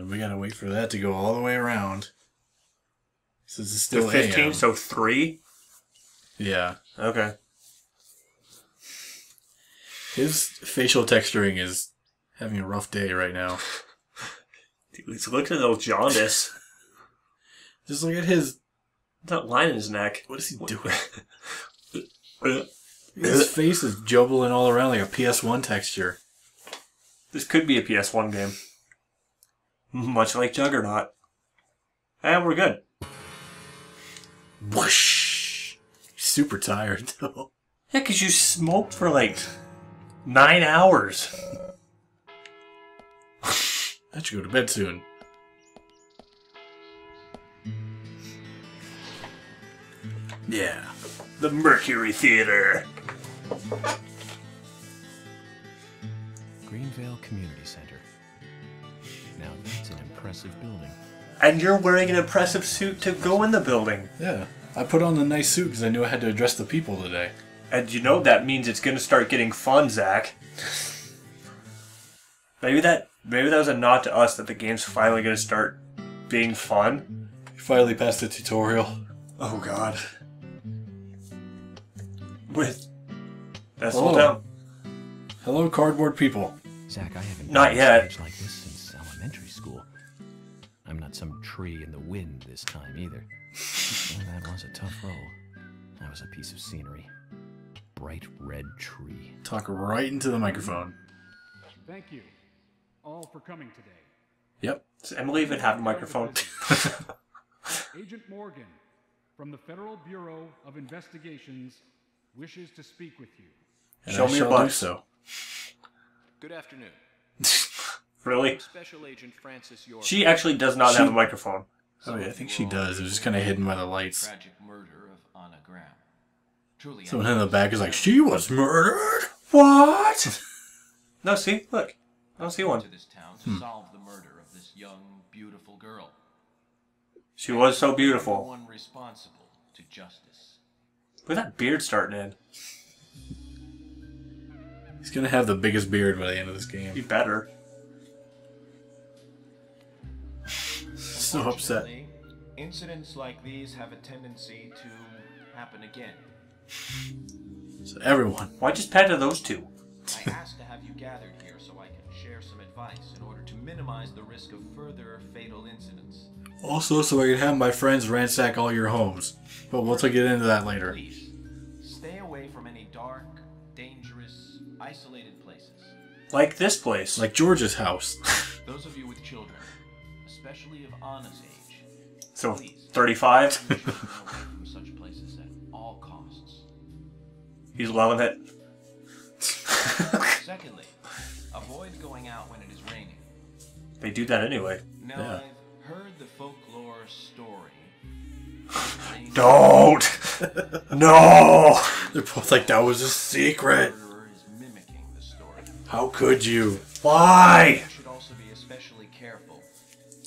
then we gotta wait for that to go all the way around. This is still 15, AM. so 3? Yeah. Okay. His facial texturing is having a rough day right now. Dude, he's looking a little jaundice. Just look at his... That line in his neck. What is he doing? His face is jubbling all around like a PS1 texture. This could be a PS1 game. Much like Juggernaut. And we're good. Whoosh! Super tired, though. Yeah, because you smoked for like 9 hours. I should go to bed soon. Yeah. The Mercury Theater. Greenvale Community Center. Now that's an impressive building. And you're wearing an impressive suit to go in the building. Yeah. I put on the nice suit because I knew I had to address the people today. And you know that means it's going to start getting fun, Zach. Maybe that was a nod to us that the game's finally going to start being fun. You finally passed the tutorial. Oh, God. With... That's Hello. all down. Hello, cardboard people. Zach, I haven't Not been yet. on stage like this since elementary school. I'm not some tree in the wind this time either. Well, that was a tough role. That was a piece of scenery. Bright red tree. Talk right into the microphone. Thank you all for coming today. Yep. Does Emily even have a microphone? Agent Morgan from the Federal Bureau of Investigations wishes to speak with you. And Show I me your shall do butt. so. Good afternoon. Really? Special Agent Francis York. She actually does not have a microphone. Oh yeah, I think she does. It was just kind of hidden by the lights. Tragic murder of Anna Graham. Truly. Someone in the back is like, she was murdered? What? No, see? Look. I don't see one. To this town to solve the murder of this young, beautiful girl. She was so No beautiful. one responsible to justice. Look at that beard starting in. He's gonna have the biggest beard by the end of this You game. better. So upset. Unfortunately, incidents like these have a tendency to happen again. So everyone. Why just pet to those two? I asked to have you gathered here so I can share some advice in order to minimize the risk of further fatal incidents. Also, so I can have my friends ransack all your homes. But we'll get into that later. Please, stay away from any dark, dangerous, isolated places. Like this place. Like George's house. Those of you with children, especially of Anna's age, So, please 35? stay away from such places at all costs. He's loving it. Secondly, avoid going out when it is raining. They do that anyway. Now, Yeah. I've heard the folklore story. Don't! No! They're both like, that was a secret. The murderer is mimicking the story. How could you? Why? You should also be especially careful.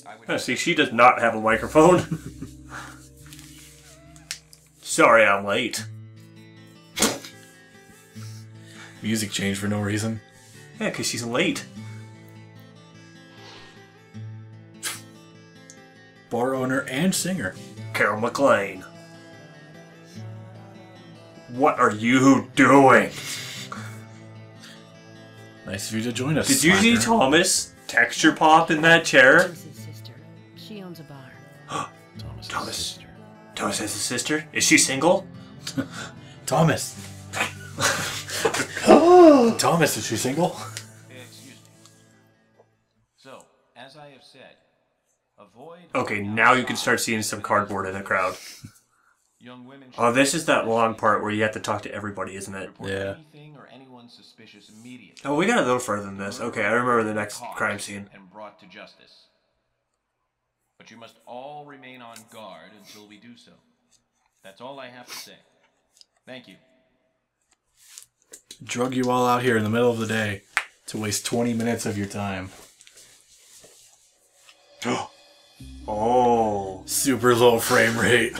I would Oh, see, she does not have a microphone. Sorry I'm late. Music changed for no reason. Yeah, because she's late. Bar owner and singer. Carol McLean. What are you doing? Nice of you to join us. Did you see slacker. Thomas texture pop in that chair? Thomas's sister. She owns a bar. Thomas. Sister. Thomas has a sister? Is she single? Thomas. Thomas, is she single? Excuse me. So, as I have said, avoid. Okay, now you can start seeing some cardboard in the crowd. Young women Oh, this is that long part where you have to talk to everybody, isn't it? report Yeah. anything or anyone suspicious immediately. Oh, we got a little further than this. Okay, I remember the next Caught crime scene. and brought to justice. But you must all remain on guard until we do so. That's all I have to say. Thank you. Drug you all out here in the middle of the day to waste 20 minutes of your time. Oh, Super low frame rate.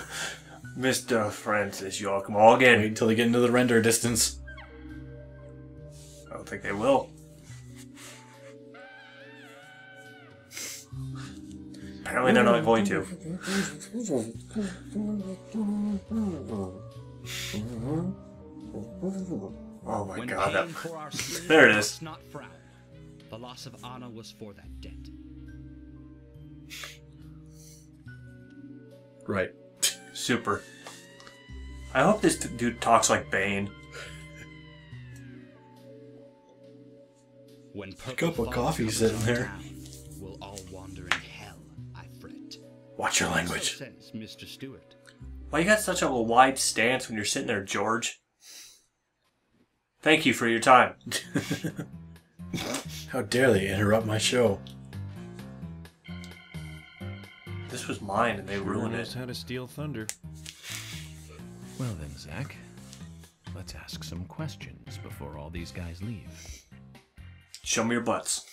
Mr. Francis York Morgan. Wait until they get into the render distance. I don't think they will. Apparently they're not going to. Oh my When god, paying for our sins, there it we is. must not frown. The loss of Anna was for that debt. Right. Super. I hope this dude talks like Bane. When purple Cup of fog coffee covers sitting our there. town, we'll all wander in hell, I fret. Watch your language. So says Mr. Stewart. Why you got such a wide stance when you're sitting there, George? Thank you for your time. How dare they interrupt my show? This was mine and they ruined knows it. how to steal thunder. Well then, Zach, let's ask some questions before all these guys leave. Show me your butts.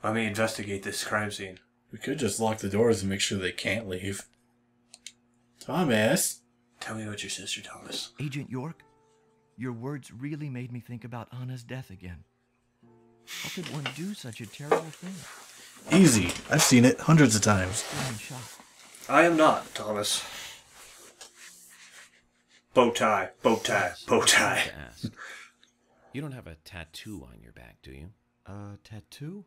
Let me investigate this crime scene. We could just lock the doors and make sure they can't leave. Thomas! Tell me about your sister, Thomas. Agent York, your words really made me think about Anna's death again. How could one do such a terrible thing? Easy. I've seen it hundreds of times. Being shot. I am not, Thomas. Bow tie, bow tie, bow tie. To ask. You don't have a tattoo on your back, do you? Tattoo?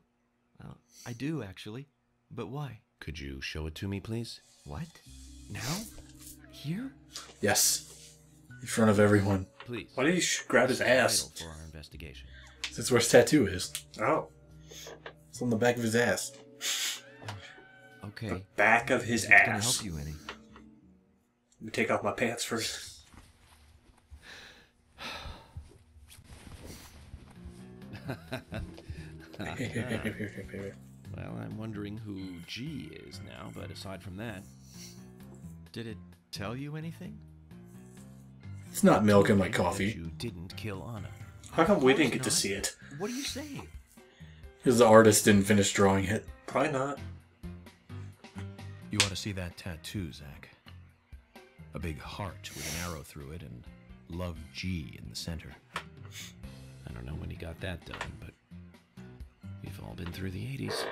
I do, actually. But why? Could you show it to me, please? What? Now? Here? Yes. In front of everyone. Please. Why did he grab his ass? Vital for our investigation. That's where his tattoo is. Oh. It's on the back of his ass. Okay. Back of his It's gonna ass. help you any. Let me take off my pants first. Well, I'm wondering who G is now, but aside from that... Did it tell you anything? It's not milk in my that coffee. you didn't kill Anna. How come we didn't get to see it? What are you saying? Because the artist didn't finish drawing it. Probably not. You ought to see that tattoo, Zach. A big heart with an arrow through it and Love G in the center. I don't know when he got that done, but we've all been through the 80s.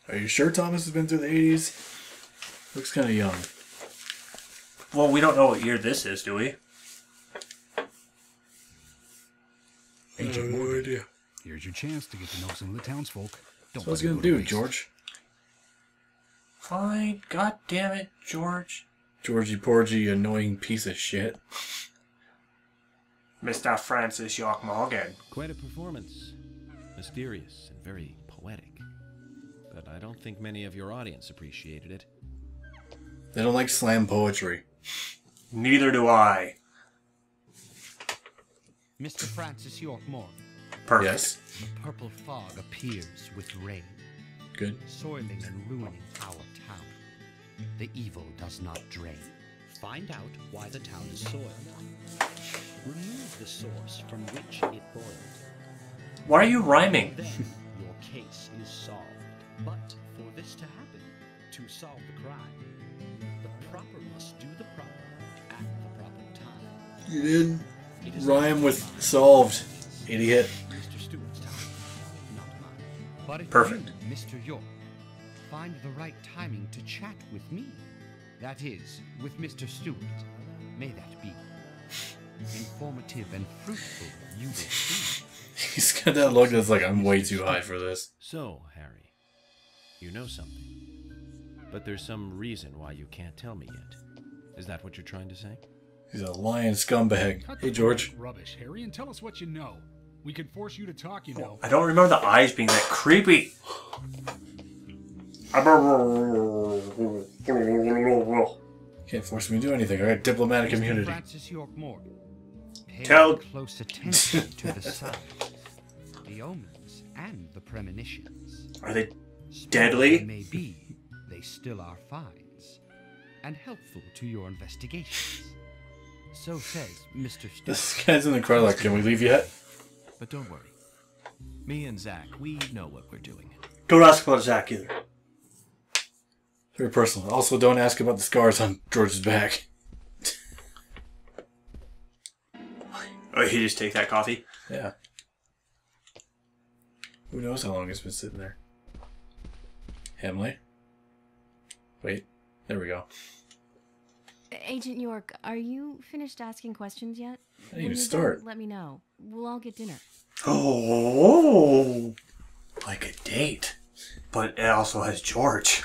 Are you sure Thomas has been through the 80s? Looks kind of young. Well, we don't know what year this is, do we? Agent No Morgan, idea. here's your chance to get to know some of the townsfolk. Don't So what's let it gonna go to do, waste. George? Fine. God damn it, George. Georgie Porgy, annoying piece of shit. Mr. Francis York Morgan. Quite a performance. Mysterious and very poetic. But I don't think many of your audience appreciated it. They don't like slam poetry. Neither do I. Mr. Francis York Morgan, Perfect. Yes. the purple fog appears with rain, Good. soiling and ruining our town. The evil does not drain. Find out why the town is soiled. Remove the source from which it boiled. Why are you rhyming? Then your case is solved. But for this to happen, to solve the crime, the proper must do the proper at the proper time. You did It is rhyme not with mine. solved, idiot. Mr. Stewart's time, not mine. But if Perfect. you, Mr. York, find the right timing to chat with me, that is, with Mr. Stewart, may that be informative and fruitful, you will see. He's got that look that's like, I'm way too high for this. So, Harry, you know something. But there's some reason why you can't tell me yet. Is that what you're trying to say? He's a lying scumbag. Cut Hey, the George. rubbish, Harry, and tell us what you know. We can force you to talk, you know. I don't remember the eyes being that creepy. Can't force me to do anything. I got diplomatic Mr. immunity. Francis York Morgan, pay Tell- close attention to the signs, the omens, and the premonitions. Are they Small deadly? they may be, they still are finds, and helpful to your investigations. So says Mr. Stewart. This guy's in the crowd like, can we leave yet? But don't worry. Me and Zach, we know what we're doing. Don't ask about Zach either. Very personal. Also, don't ask about the scars on George's back. Oh, you just take that coffee? Yeah. Who knows how long it's been sitting there? Emily? Wait, there we go. Agent York, are you finished asking questions yet? I didn't When even you're start. done, let me know. We'll all get dinner. Oh, like a date. But it also has George.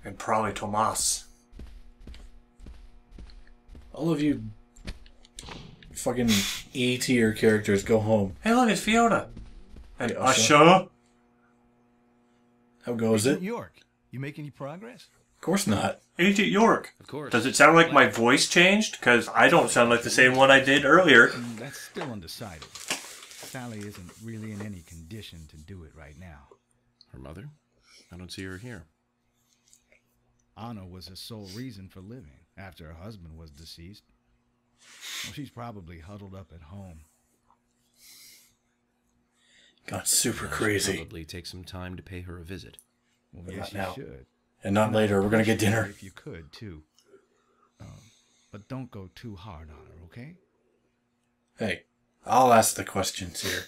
And probably Tomas. All of you fucking E tier characters go home. Hey, look, it's Fiona. And Hey, Usha. How goes it? Agent York, you make any progress? Of course not. Agent York. Of course. Does it sound like my voice changed? Because I don't sound like the same one I did earlier. That's still undecided. Sally isn't really in any condition to do it right now. Her mother? I don't see her here. Anna was her sole reason for living after her husband was deceased. Well, she's probably huddled up at home. Got super Should crazy. probably take some time to pay her a visit. Well, But yes, not now. you should. And not later. We're gonna get dinner. If you could, too. But don't go too hard on her, okay? Hey, I'll ask the questions here.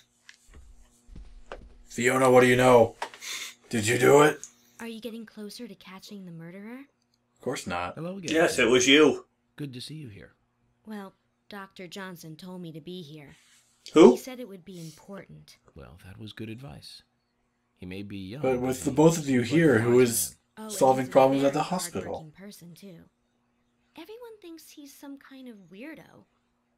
Fiona, what do you know? Did you do it? Are you getting closer to catching the murderer? Of course not. Hello again. Yes, it was you. Good to see you here. Well, Dr. Johnson told me to be here. Who? He said it would be important. Well, that was good advice. He may be young. But with the he both of you seems here, like a who wise is Oh, and solving he's a problems at the very hospital? hardworking person, too. Everyone thinks he's some kind of weirdo.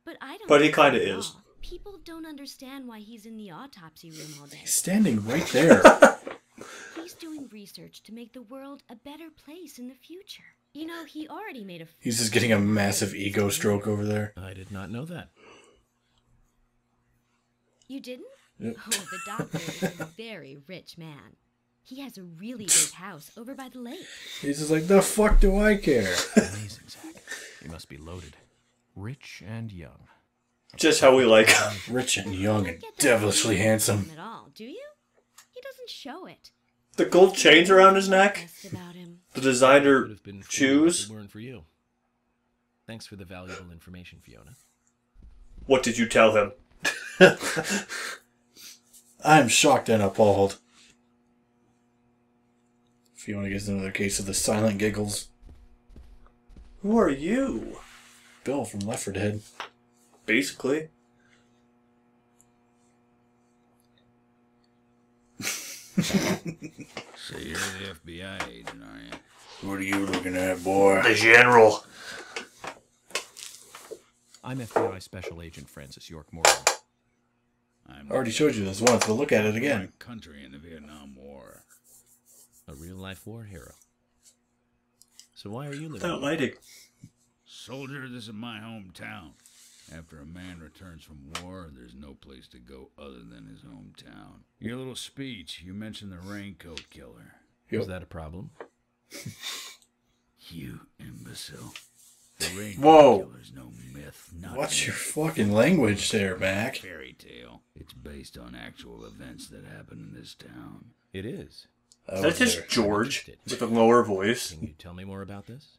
But I don't But he think so kinda at is. all. People don't understand why he's in the autopsy room all day. He's standing right there. He's doing research to make the world a better place in the future. You know, he already made a... He's just getting a massive ego stroke over there. I did not know that. You didn't? Yep. Oh, the doctor is a very rich man. He has a really big house over by the lake. He's just like, the fuck do I care? Amazing, Zach. He must be loaded. Rich and young. Just how we like. Rich and young You and don't get that devilishly feeling from handsome. him at all, do you? He doesn't show it. The gold chains around his neck. Best about him. The Would designer have been fooled if shoes. it weren't for you. Thanks for the valuable information, Fiona. What did you tell him? I'm shocked and appalled. Fiona gets another case of the silent giggles. Who are you? Bill from Left 4 Dead. Basically. So you're the FBI agent, are you? What are you looking at, boy? The general. I'm FBI Special Agent Francis York Morgan. I'm I already showed you this once, but look at it again. country in the Vietnam War. A real-life war hero. So why are you living That here? lighting. Soldier, this is my hometown. After a man returns from war, there's no place to go other than his hometown. Your little speech, you mentioned the raincoat killer. Yep. Is that a problem? You imbecile. The raincoat Whoa. killer's no myth, not What's your fucking language there, Mac? fairy tale. It's based on actual events that happen in this town. It is. I Is was that there. just George with a lower voice? Can you tell me more about this?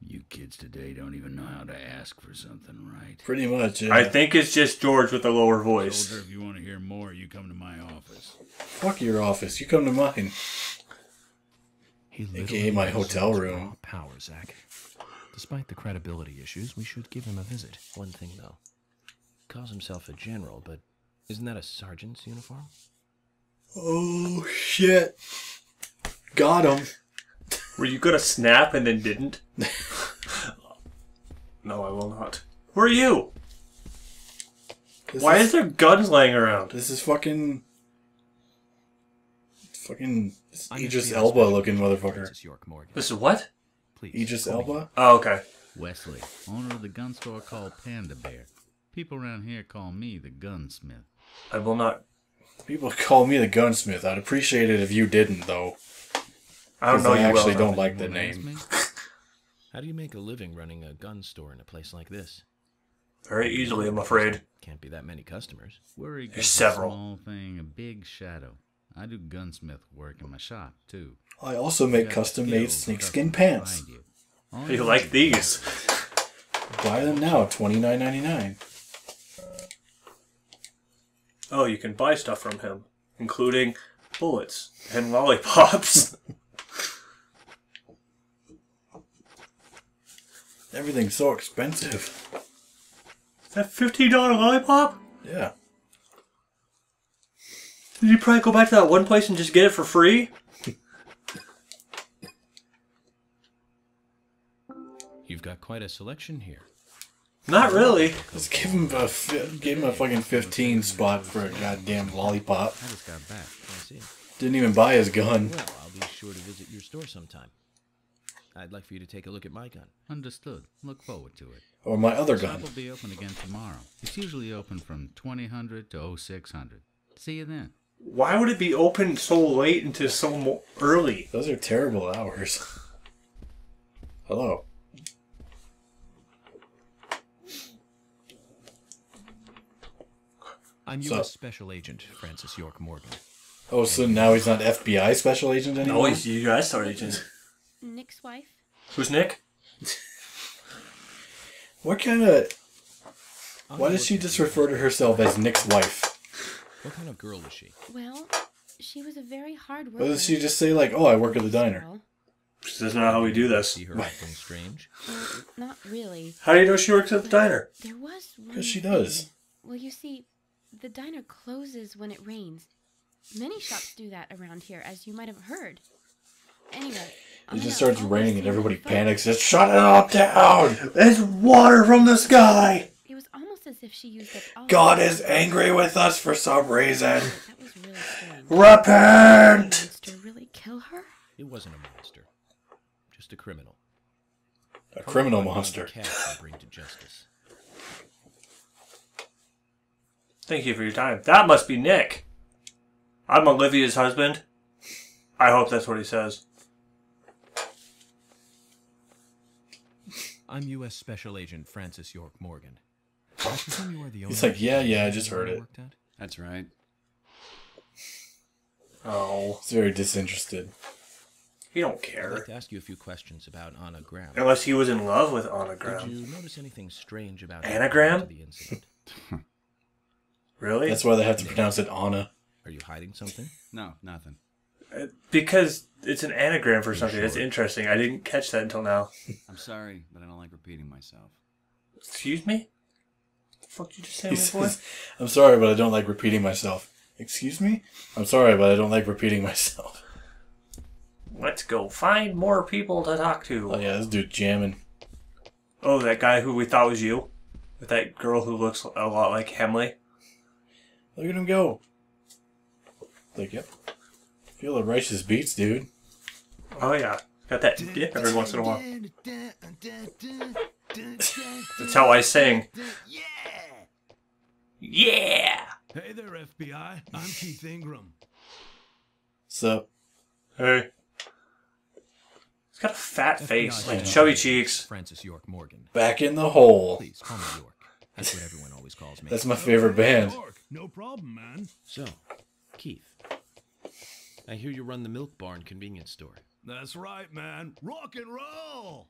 You kids today don't even know how to ask for something right. Pretty much, yeah. I think it's just George with a lower voice. Soldier, if you want to hear more, you come to my office. Fuck your office. You come to mine. He AKA literally my has hotel such room. raw power, Zach. Despite the credibility issues, we should give him a visit. One thing, though. He calls himself a general, but isn't that a sergeant's uniform? Oh, shit. Got him. Were you gonna snap and then didn't? No, I will not. Who are you? Why is there guns laying around? This is fucking this I'm Idris FBI Elba Special looking Agent motherfucker. Francis York Morgan. This is what? Please. Idris call me Elba? Oh, okay. Wesley, owner of the gun store called Panda Bear. People around here call me the gunsmith. I will not. People call me the gunsmith. I'd appreciate it if you didn't, though. I don't 'Cause know I you actually well. don't like the Wanna ask name. me? How do you make a living running a gun store in a place like this? Very easily, I'm afraid. Can't be that many customers. Worry There's gives several. a small thing a big shadow. I do gunsmith work in my shop, too. I also make Got custom-made skills snakeskin tough to pants. find you. All How do you you like need these? Buy them now, $29.99. Oh, you can buy stuff from him, including bullets and lollipops. Everything's so expensive. Is that $15 lollipop? Yeah. Did you probably go back to that one place and just get it for free? You've got quite a selection here. Not really. Just give him a fucking 15 spot for a goddamn lollipop. I just got back. I see. Didn't even buy his gun. Well, I'll be sure to visit your store sometime. I'd like for you to take a look at my gun. Understood. Look forward to it. Or my other The shop gun. will be open again tomorrow. It's usually open from 2000 to 0600. See you then. Why would it be open so late into so early? Those are terrible hours. Hello. I'm So- U.S. Special Agent Francis York Morgan. Oh, so now he's not FBI special agent anymore? No, he's you guys are agent. Nick's wife? Who's Nick? What kind of... Why does she just refer to herself as Nick's wife? What kind of girl was she? Well, she was a very hard worker. Why does she just say, like, oh, I work at the diner? Girl. That's not how we do this. See her acting strange? Well, not really. How do you know she works at the diner? There was one Because she thing. does. Well, you see, the diner closes when it rains. Many shops do that around here, as you might have heard. Anyway, It just starts raining and everybody panics. panics. Just shut it up down! It's water from the sky! It was almost as if she used up all God of is angry with us for some reason. That was really strange. Repent! Did the monster really kill her? It wasn't a monster. Just a criminal. A criminal Probably one monster. the cat can bring to justice. Thank you for your time. That must be Nick. I'm Olivia's husband. I hope that's what he says. I'm U.S. Special Agent Francis York Morgan. I presume you are the owner He's like, of yeah, the I business just where heard I it. worked at? That's right. Oh, He's very disinterested. he don't I'd care. like to ask you a few questions about Anna Graham. Unless he was in love with Anna Did Graham. you notice anything strange about Anagram? to the incident? Really? That's why they have to pronounce it Anna. Are you hiding something? No, nothing. Because it's an anagram for something. sure? That's interesting. I didn't catch that until now. I'm sorry, but I don't like repeating myself. Excuse me? What the fuck did you just say, He my boy? says, I'm sorry, but I don't like repeating myself. Excuse me? I'm sorry, but I don't like repeating myself. Let's go find more people to talk to. Oh yeah, this dude jamming. Oh, that guy who we thought was you? With that girl who looks a lot like Hemley? Look at him go. Like, yep. Feel the righteous beats, dude. Oh, yeah. Got that dip every once in a while. That's how I sing. Yeah! Hey there, FBI. I'm Keith Ingram. So, Hey. He's got a fat face, FBI like agent chubby cheeks. Francis York Morgan. back in the hole. Please call me York. That's what everyone always calls me. That's my favorite band. York, no problem, man. So, Keith, I hear you run the Milk Barn convenience store. That's right, man. Rock and roll.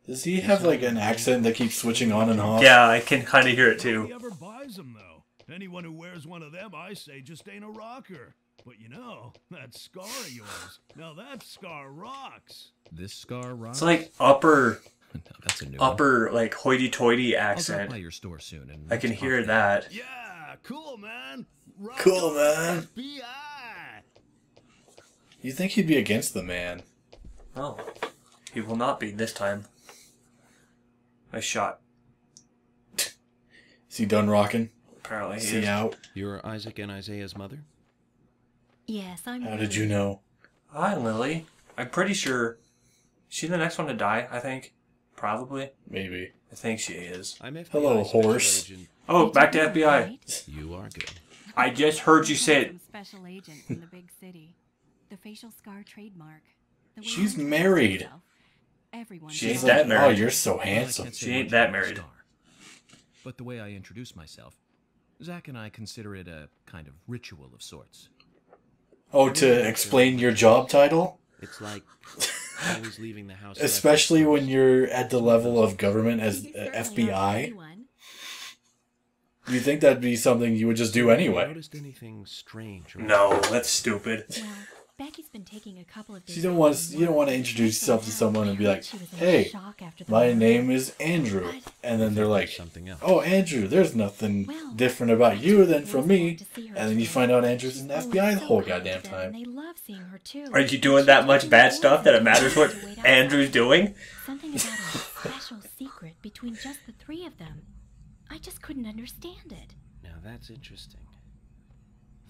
Does he have like an accent that keeps switching on and off? Yeah, I can kind of hear it Nobody too. ever buys them, though. Anyone who wears one of them, I say, just ain't a rocker. But you know, that scar of yours. Now that scar rocks. This scar rocks? It's like upper, No, that's a new one. like hoity-toity I'll drop by accent. your store soon and I can let's hear talk. that. Yeah, cool, man. Rock Cool, on, man. FBI. You think he'd be against the man? Oh, he will not be this time. Nice shot. Is he done rocking? Apparently Is he he is. out? You're Isaac and Isaiah's mother? Yes, I'm. How did you know? Hi, Lily. I'm pretty sure she's the next one to die, I think. Probably. Maybe. I think she is. I'm FBI Hello, Special horse. Agent. Oh, back to Did you know, FBI. right? You are good. I just heard you say it. Some special agent from the big city. The facial scar trademark. The way She's he married. himself. Everyone She He's ain't like, that married. oh, you're so Well, I handsome. can't say She ain't much that about the married. scar. But the way I introduce myself, Zach and I consider it a kind of ritual of sorts. Oh, to explain your job title? It's like always leaving the house. Especially when you're at the level of government as You certainly aren't the FBI. only one. You think that'd be something you would just do anyway? Noticed anything strange? No, that's stupid. Well, Becky's been taking a couple of days. You don't want to introduce yourself to someone and be like, "Hey, my name is Andrew," and then they're like, "Oh, Andrew, there's nothing different about you than from me," and then you find out Andrew's in the FBI the whole goddamn time. They love seeing her too. Are you doing that much bad stuff that it matters what Andrew's doing? Something about a special secret between just the three of them. I just couldn't understand it. Now that's interesting.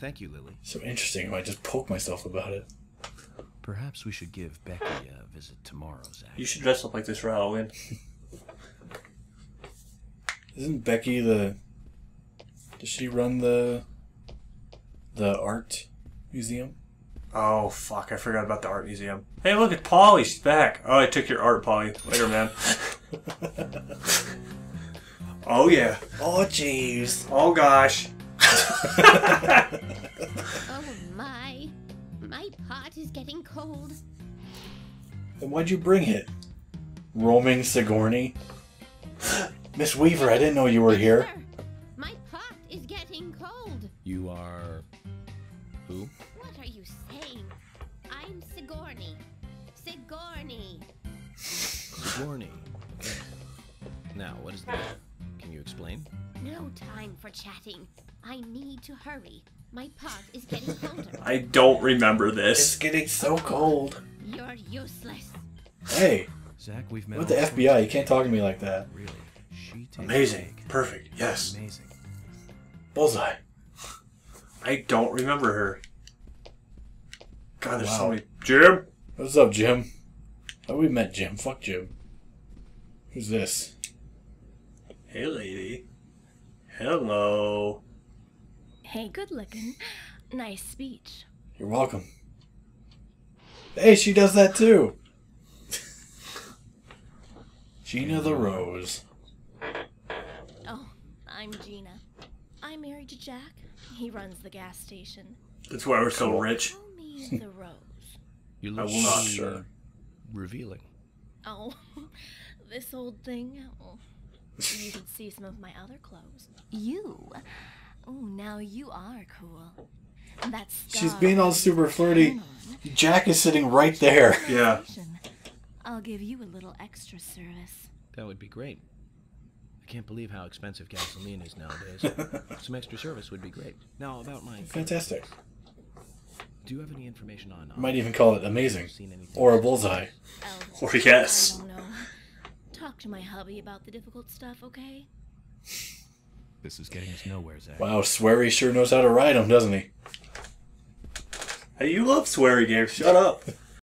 Thank you, Lily. So interesting. I might just poke myself about it. Perhaps we should give Becky a visit tomorrow, Zach. You should dress up like this for Halloween. Isn't Becky the... Does she run the art museum? Oh, fuck. I forgot about the art museum. Hey, look at Polly. She's back. Oh, I took your art, Polly. Later, man. Oh, yeah. Oh, jeez. Oh, gosh. Oh my pot is getting cold. Then why'd you bring it? Roaming Sigourney? Miss Weaver, I didn't know you were here. Sir, my pot is getting cold. You are... who? What are you saying? I'm Sigourney. Sigourney. Sigourney. Now, what is that? Can you explain? No time for chatting. I need to hurry. My pot is getting colder. I don't remember this. It's getting so cold. You're useless. Hey, Zach, we've met with the FBI, you can't talk to me like that. Really? She takes Amazing. big. Perfect. Yes. Amazing. Bullseye. I don't remember her. God, there's so Wow. many... Jim? What's up, Jim? Oh, we met Jim. Fuck Jim. Who's this? Hey, lady. Hello. Hey, good looking. Nice speech. You're welcome. Hey, she does that too. Gina the Rose. Oh, I'm Gina. I'm married to Jack. He runs the gas station. That's why we're so rich. Call me the Rose. You I look will not. pretty, Sure. revealing. Oh, this old thing. Oh, you can see some of my other clothes. You? Oh, now you are cool. That's She's being all super flirty. Come Jack is sitting right there. on. Yeah. I'll give you a little extra service. That would be great. I can't believe how expensive gasoline is nowadays. Some extra service would be great. Now, about my... Fantastic. Do you have any information on... Might even call it amazing. Seen anything? Or a bullseye. Oh, Or yes. I don't know. Talk to my hubby about the difficult stuff, okay? This is getting us nowhere, Zach. Wow, Swery sure knows how to ride him, doesn't he? Hey, you love sweary games. Shut up.